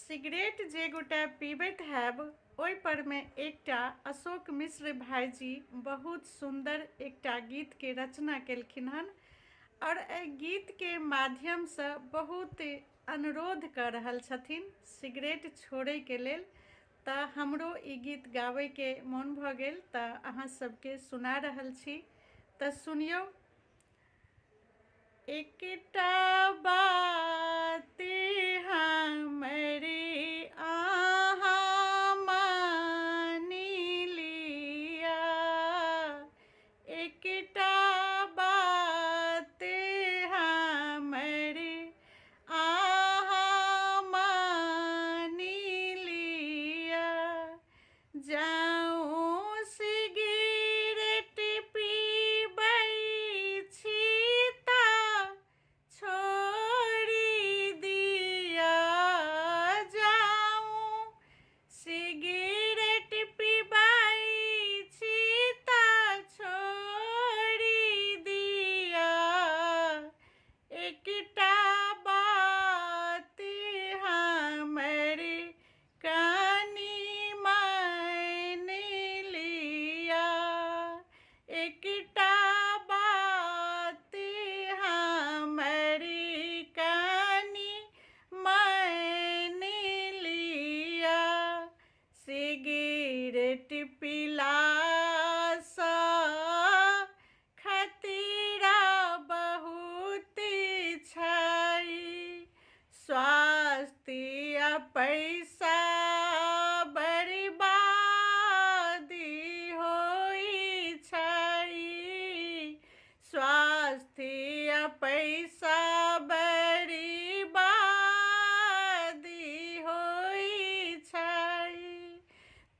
Cigarette जे गोटा पीबैत हैब ओहि पर में एकटा अशोक मिश्र भाईजी बहुत सुंदर एकटा गीत के रचना केलखिन हन और एहि गीत के माध्यम से बहुत अनुरोध कर रहल छथिन सिगरेट छोड़े के लेल। तऽ हमरो ई गीत गाबै के मोन भऽ गेल तऽ अहाँ सबके सुना रहल छी, तऽ सुनियौ। एकटा बात हमरी अहाँ मानि लिअ, एकटा बात हमरी अहाँ मानि लिअ। जाऊँ सिगरेट पीबै छी तऽ छोड़ि दिअ, जाऊँ सिगरेट पीबै छी तऽ छोड़ि दिअ। एकटा बात हमरी कनि मानि लिअ, एकटा बात हमरी कनि मानि लिअ। सिगरेट पीलासँ खतरा बहुत छै, स्वास्थ्य आ पैसा बर्बादी होइ छै, स्वास्थ्य आ पैसा बर्बादी होइ छै।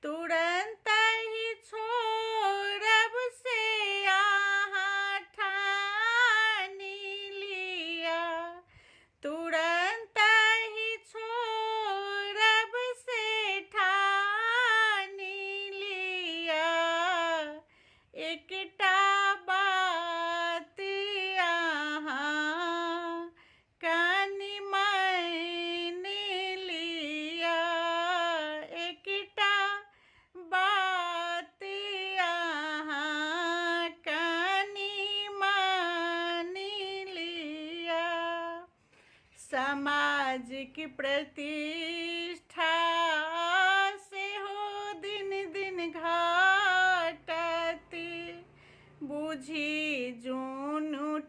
तुरंत ही छोड़ब से अहाँ ठानि लिअ, तुरंत ही छोड़ब से ठानि लिअ। एकटा बात अहाँ कनि मानि लिअ, एकटा बात अहाँ कनि मानि लिअ। सामाजिक प्रतिष्ठा सेहो दिन दिन घटत, बुझि जुनूँ